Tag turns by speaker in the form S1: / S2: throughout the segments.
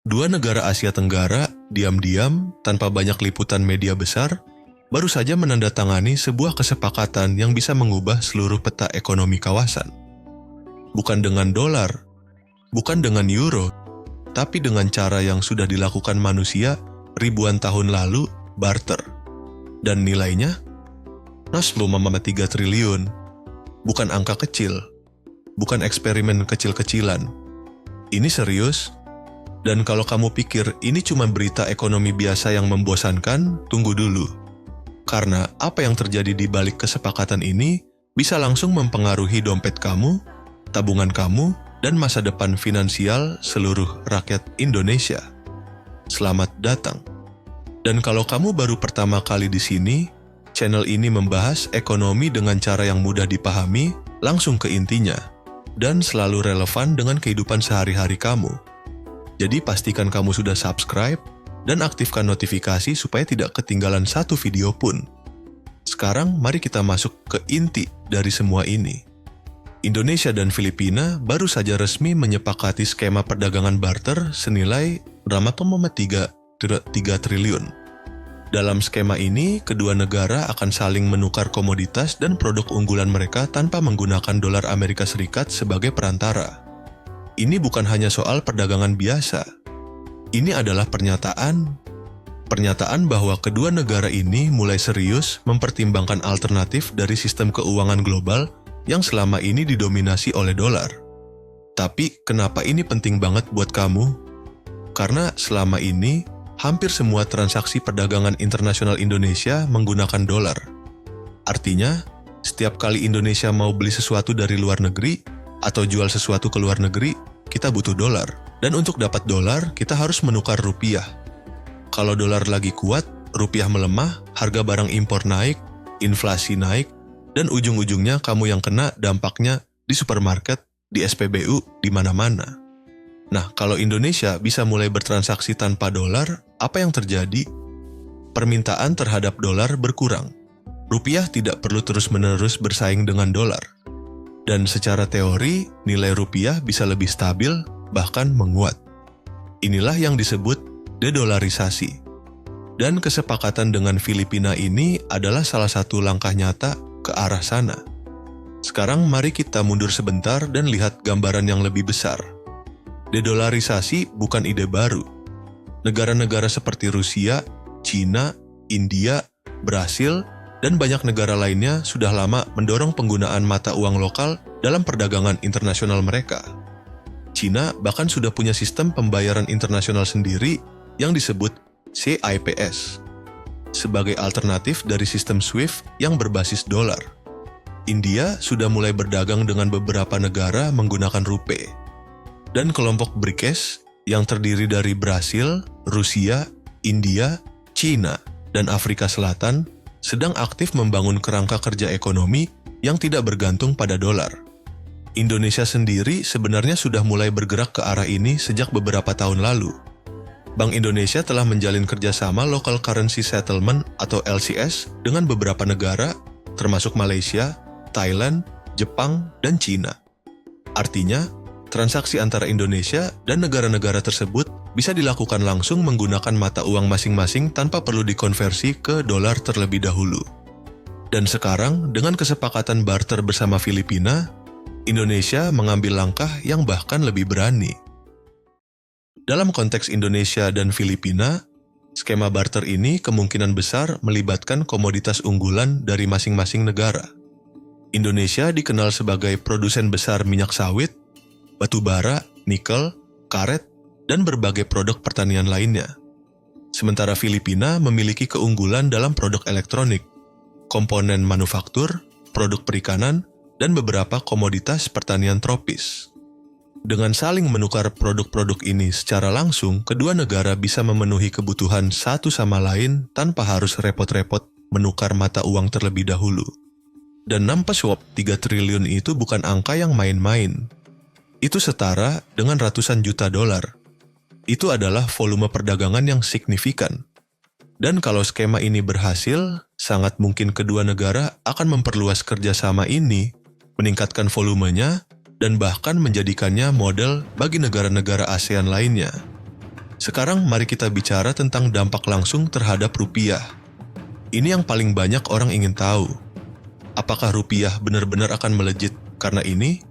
S1: Dua negara Asia Tenggara diam-diam tanpa banyak liputan media besar baru saja menandatangani sebuah kesepakatan yang bisa mengubah seluruh peta ekonomi kawasan. Bukan dengan dolar, bukan dengan euro, tapi dengan cara yang sudah dilakukan manusia ribuan tahun lalu, barter. Dan nilainya? 3 triliun. Bukan angka kecil, bukan eksperimen kecil-kecilan. Ini serius. Dan kalau kamu pikir ini cuma berita ekonomi biasa yang membosankan, tunggu dulu. Karena apa yang terjadi di balik kesepakatan ini bisa langsung mempengaruhi dompet kamu, tabungan kamu, dan masa depan finansial seluruh rakyat Indonesia. Selamat datang. Dan kalau kamu baru pertama kali di sini, channel ini membahas ekonomi dengan cara yang mudah dipahami, langsung ke intinya, dan selalu relevan dengan kehidupan sehari-hari kamu. Jadi pastikan kamu sudah subscribe dan aktifkan notifikasi supaya tidak ketinggalan satu video pun. Sekarang mari kita masuk ke inti dari semua ini. Indonesia dan Filipina baru saja resmi menyepakati skema perdagangan barter senilai 3 triliun. Dalam skema ini, kedua negara akan saling menukar komoditas dan produk unggulan mereka tanpa menggunakan dolar Amerika Serikat sebagai perantara. Ini bukan hanya soal perdagangan biasa. Ini adalah pernyataan bahwa kedua negara ini mulai serius mempertimbangkan alternatif dari sistem keuangan global yang selama ini didominasi oleh dolar. Tapi kenapa ini penting banget buat kamu? Karena selama ini, hampir semua transaksi perdagangan internasional Indonesia menggunakan dolar. Artinya, setiap kali Indonesia mau beli sesuatu dari luar negeri atau jual sesuatu ke luar negeri, kita butuh dolar. Dan untuk dapat dolar, kita harus menukar rupiah. Kalau dolar lagi kuat, rupiah melemah, harga barang impor naik, inflasi naik, dan ujung-ujungnya kamu yang kena dampaknya di supermarket, di SPBU, di mana-mana. Nah, kalau Indonesia bisa mulai bertransaksi tanpa dolar, apa yang terjadi? Permintaan terhadap dolar berkurang. Rupiah tidak perlu terus-menerus bersaing dengan dolar. Dan secara teori, nilai rupiah bisa lebih stabil, bahkan menguat. Inilah yang disebut dedolarisasi. Dan kesepakatan dengan Filipina ini adalah salah satu langkah nyata ke arah sana. Sekarang mari kita mundur sebentar dan lihat gambaran yang lebih besar. Dedolarisasi bukan ide baru. Negara-negara seperti Rusia, China, India, Brasil, dan banyak negara lainnya sudah lama mendorong penggunaan mata uang lokal dalam perdagangan internasional mereka. China bahkan sudah punya sistem pembayaran internasional sendiri yang disebut CIPS, sebagai alternatif dari sistem SWIFT yang berbasis dolar. India sudah mulai berdagang dengan beberapa negara menggunakan rupiah. Dan kelompok BRICS yang terdiri dari Brasil, Rusia, India, China, dan Afrika Selatan sedang aktif membangun kerangka kerja ekonomi yang tidak bergantung pada dolar. Indonesia sendiri sebenarnya sudah mulai bergerak ke arah ini sejak beberapa tahun lalu. Bank Indonesia telah menjalin kerjasama Local Currency Settlement atau LCS dengan beberapa negara, termasuk Malaysia, Thailand, Jepang, dan China. Artinya, transaksi antara Indonesia dan negara-negara tersebut bisa dilakukan langsung menggunakan mata uang masing-masing tanpa perlu dikonversi ke dolar terlebih dahulu. Dan sekarang, dengan kesepakatan barter bersama Filipina, Indonesia mengambil langkah yang bahkan lebih berani. Dalam konteks Indonesia dan Filipina, skema barter ini kemungkinan besar melibatkan komoditas unggulan dari masing-masing negara. Indonesia dikenal sebagai produsen besar minyak sawit, batu bara, nikel, karet, dan berbagai produk pertanian lainnya. Sementara Filipina memiliki keunggulan dalam produk elektronik, komponen manufaktur, produk perikanan, dan beberapa komoditas pertanian tropis. Dengan saling menukar produk-produk ini secara langsung, kedua negara bisa memenuhi kebutuhan satu sama lain tanpa harus repot-repot menukar mata uang terlebih dahulu. Dan nampak swap 3 triliun itu bukan angka yang main-main. Itu setara dengan ratusan juta dolar. Itu adalah volume perdagangan yang signifikan. Dan kalau skema ini berhasil, sangat mungkin kedua negara akan memperluas kerjasama ini, meningkatkan volumenya, dan bahkan menjadikannya model bagi negara-negara ASEAN lainnya. Sekarang mari kita bicara tentang dampak langsung terhadap rupiah. Ini yang paling banyak orang ingin tahu. Apakah rupiah benar-benar akan melejit karena ini?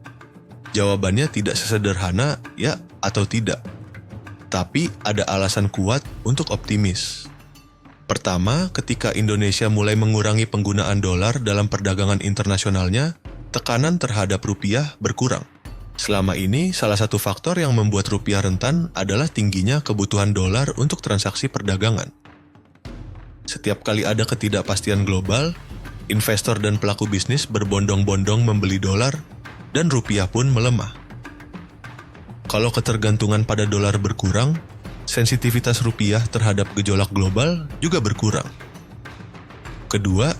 S1: Jawabannya tidak sesederhana ya atau tidak. Tapi ada alasan kuat untuk optimis. Pertama, ketika Indonesia mulai mengurangi penggunaan dolar dalam perdagangan internasionalnya, tekanan terhadap rupiah berkurang. Selama ini, salah satu faktor yang membuat rupiah rentan adalah tingginya kebutuhan dolar untuk transaksi perdagangan. Setiap kali ada ketidakpastian global, investor dan pelaku bisnis berbondong-bondong membeli dolar, dan rupiah pun melemah. Kalau ketergantungan pada dolar berkurang, sensitivitas rupiah terhadap gejolak global juga berkurang. Kedua,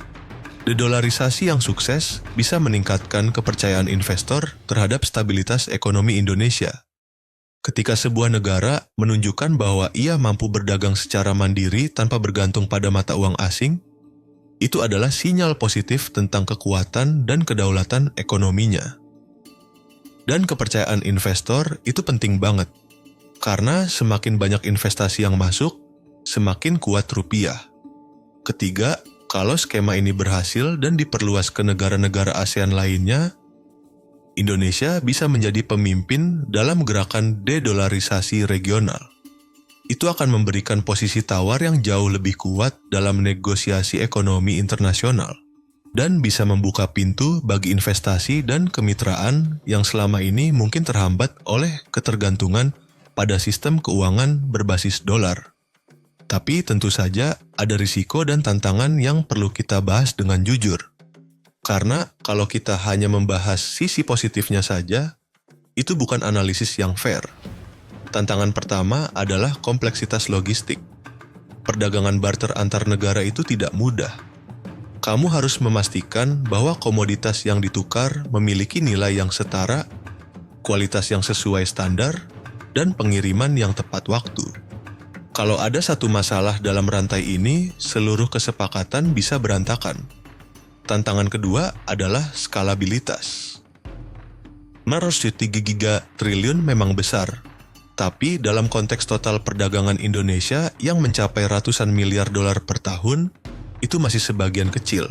S1: dedolarisasi yang sukses bisa meningkatkan kepercayaan investor terhadap stabilitas ekonomi Indonesia. Ketika sebuah negara menunjukkan bahwa ia mampu berdagang secara mandiri tanpa bergantung pada mata uang asing, itu adalah sinyal positif tentang kekuatan dan kedaulatan ekonominya. Dan kepercayaan investor itu penting banget, karena semakin banyak investasi yang masuk, semakin kuat rupiah. Ketiga, kalau skema ini berhasil dan diperluas ke negara-negara ASEAN lainnya, Indonesia bisa menjadi pemimpin dalam gerakan dedolarisasi regional. Itu akan memberikan posisi tawar yang jauh lebih kuat dalam negosiasi ekonomi internasional, dan bisa membuka pintu bagi investasi dan kemitraan yang selama ini mungkin terhambat oleh ketergantungan pada sistem keuangan berbasis dolar. Tapi tentu saja ada risiko dan tantangan yang perlu kita bahas dengan jujur. Karena kalau kita hanya membahas sisi positifnya saja, itu bukan analisis yang fair. Tantangan pertama adalah kompleksitas logistik. Perdagangan barter antar negara itu tidak mudah. Kamu harus memastikan bahwa komoditas yang ditukar memiliki nilai yang setara, kualitas yang sesuai standar, dan pengiriman yang tepat waktu. Kalau ada satu masalah dalam rantai ini, seluruh kesepakatan bisa berantakan. Tantangan kedua adalah skalabilitas. 403 triliun memang besar, tapi dalam konteks total perdagangan Indonesia yang mencapai ratusan miliar dolar per tahun, itu masih sebagian kecil.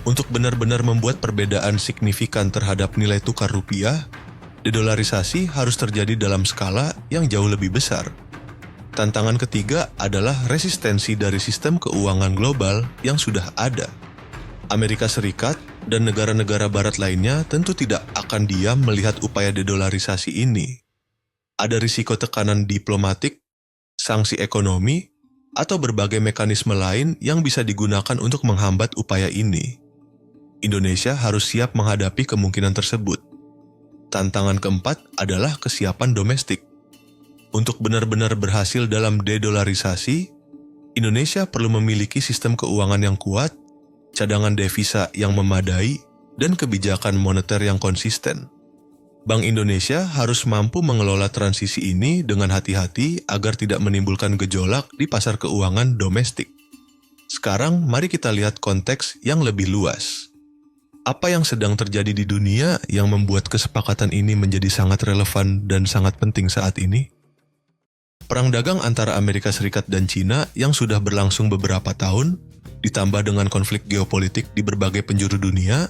S1: Untuk benar-benar membuat perbedaan signifikan terhadap nilai tukar rupiah, dedolarisasi harus terjadi dalam skala yang jauh lebih besar. Tantangan ketiga adalah resistensi dari sistem keuangan global yang sudah ada. Amerika Serikat dan negara-negara barat lainnya tentu tidak akan diam melihat upaya dedolarisasi ini. Ada risiko tekanan diplomatik, sanksi ekonomi, atau berbagai mekanisme lain yang bisa digunakan untuk menghambat upaya ini. Indonesia harus siap menghadapi kemungkinan tersebut. Tantangan keempat adalah kesiapan domestik. Untuk benar-benar berhasil dalam dedolarisasi, Indonesia perlu memiliki sistem keuangan yang kuat, cadangan devisa yang memadai, dan kebijakan moneter yang konsisten. Bank Indonesia harus mampu mengelola transisi ini dengan hati-hati agar tidak menimbulkan gejolak di pasar keuangan domestik. Sekarang, mari kita lihat konteks yang lebih luas. Apa yang sedang terjadi di dunia yang membuat kesepakatan ini menjadi sangat relevan dan sangat penting saat ini? Perang dagang antara Amerika Serikat dan China yang sudah berlangsung beberapa tahun, ditambah dengan konflik geopolitik di berbagai penjuru dunia,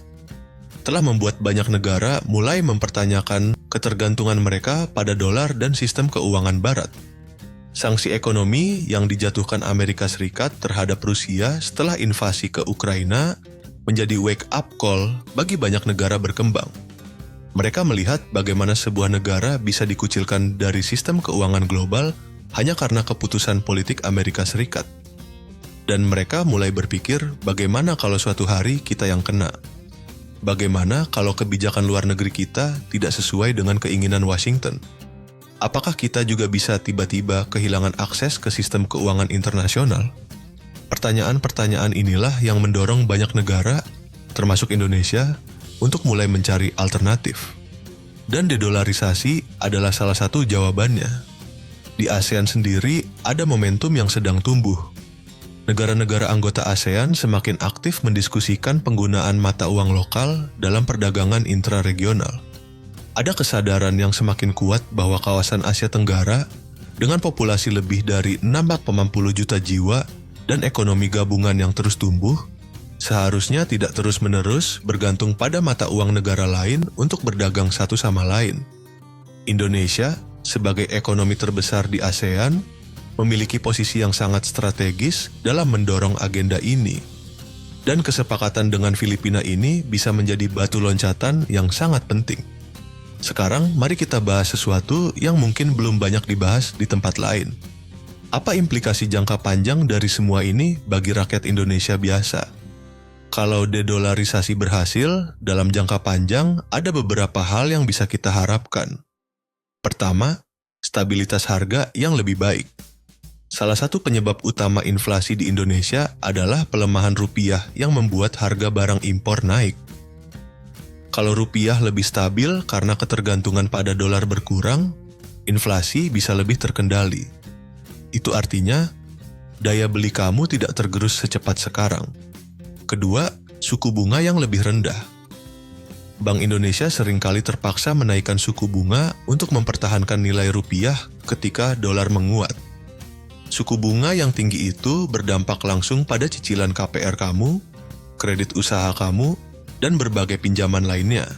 S1: telah membuat banyak negara mulai mempertanyakan ketergantungan mereka pada dolar dan sistem keuangan barat. Sanksi ekonomi yang dijatuhkan Amerika Serikat terhadap Rusia setelah invasi ke Ukraina menjadi wake-up call bagi banyak negara berkembang. Mereka melihat bagaimana sebuah negara bisa dikucilkan dari sistem keuangan global hanya karena keputusan politik Amerika Serikat. Dan mereka mulai berpikir bagaimana kalau suatu hari kita yang kena. Bagaimana kalau kebijakan luar negeri kita tidak sesuai dengan keinginan Washington? Apakah kita juga bisa tiba-tiba kehilangan akses ke sistem keuangan internasional? Pertanyaan-pertanyaan inilah yang mendorong banyak negara, termasuk Indonesia, untuk mulai mencari alternatif. Dan dedolarisasi adalah salah satu jawabannya. Di ASEAN sendiri ada momentum yang sedang tumbuh. Negara-negara anggota ASEAN semakin aktif mendiskusikan penggunaan mata uang lokal dalam perdagangan intraregional. Ada kesadaran yang semakin kuat bahwa kawasan Asia Tenggara Dengan populasi lebih dari 6,40 juta jiwa dan ekonomi gabungan yang terus tumbuh, seharusnya tidak terus-menerus bergantung pada mata uang negara lain untuk berdagang satu sama lain. Indonesia, sebagai ekonomi terbesar di ASEAN, memiliki posisi yang sangat strategis dalam mendorong agenda ini. Dan kesepakatan dengan Filipina ini bisa menjadi batu loncatan yang sangat penting. Sekarang, mari kita bahas sesuatu yang mungkin belum banyak dibahas di tempat lain. Apa implikasi jangka panjang dari semua ini bagi rakyat Indonesia biasa? Kalau dedolarisasi berhasil, dalam jangka panjang ada beberapa hal yang bisa kita harapkan. Pertama, stabilitas harga yang lebih baik. Salah satu penyebab utama inflasi di Indonesia adalah pelemahan rupiah yang membuat harga barang impor naik. Kalau rupiah lebih stabil karena ketergantungan pada dolar berkurang, inflasi bisa lebih terkendali. Itu artinya, daya beli kamu tidak tergerus secepat sekarang. Kedua, suku bunga yang lebih rendah. Bank Indonesia seringkali terpaksa menaikkan suku bunga untuk mempertahankan nilai rupiah ketika dolar menguat. Suku bunga yang tinggi itu berdampak langsung pada cicilan KPR kamu, kredit usaha kamu, dan berbagai pinjaman lainnya.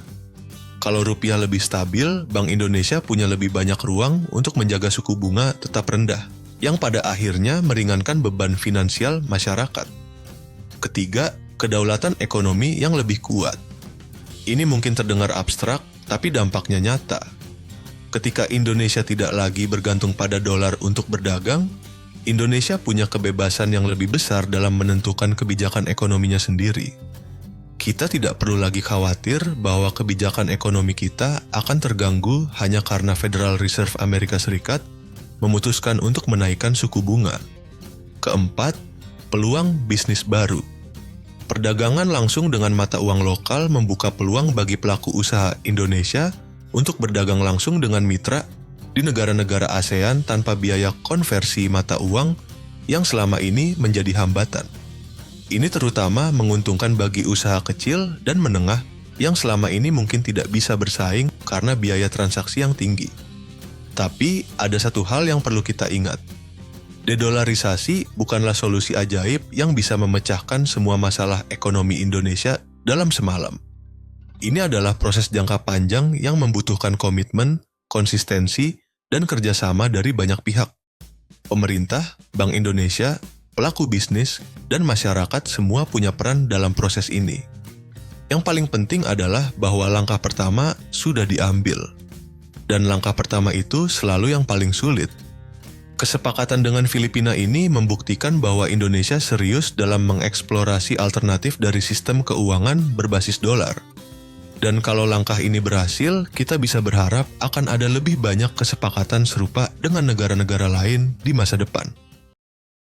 S1: Kalau rupiah lebih stabil, Bank Indonesia punya lebih banyak ruang untuk menjaga suku bunga tetap rendah, yang pada akhirnya meringankan beban finansial masyarakat. Ketiga, kedaulatan ekonomi yang lebih kuat. Ini mungkin terdengar abstrak, tapi dampaknya nyata. Ketika Indonesia tidak lagi bergantung pada dolar untuk berdagang, Indonesia punya kebebasan yang lebih besar dalam menentukan kebijakan ekonominya sendiri. Kita tidak perlu lagi khawatir bahwa kebijakan ekonomi kita akan terganggu hanya karena Federal Reserve Amerika Serikat memutuskan untuk menaikkan suku bunga. Keempat, peluang bisnis baru. Perdagangan langsung dengan mata uang lokal membuka peluang bagi pelaku usaha Indonesia untuk berdagang langsung dengan mitra di negara-negara ASEAN tanpa biaya konversi mata uang yang selama ini menjadi hambatan. Ini terutama menguntungkan bagi usaha kecil dan menengah yang selama ini mungkin tidak bisa bersaing karena biaya transaksi yang tinggi. Tapi ada satu hal yang perlu kita ingat. Dedolarisasi bukanlah solusi ajaib yang bisa memecahkan semua masalah ekonomi Indonesia dalam semalam. Ini adalah proses jangka panjang yang membutuhkan komitmen, konsistensi, dan kerjasama dari banyak pihak. Pemerintah, Bank Indonesia, pelaku bisnis, dan masyarakat semua punya peran dalam proses ini. Yang paling penting adalah bahwa langkah pertama sudah diambil. Dan langkah pertama itu selalu yang paling sulit. Kesepakatan dengan Filipina ini membuktikan bahwa Indonesia serius dalam mengeksplorasi alternatif dari sistem keuangan berbasis dolar. Dan kalau langkah ini berhasil, kita bisa berharap akan ada lebih banyak kesepakatan serupa dengan negara-negara lain di masa depan.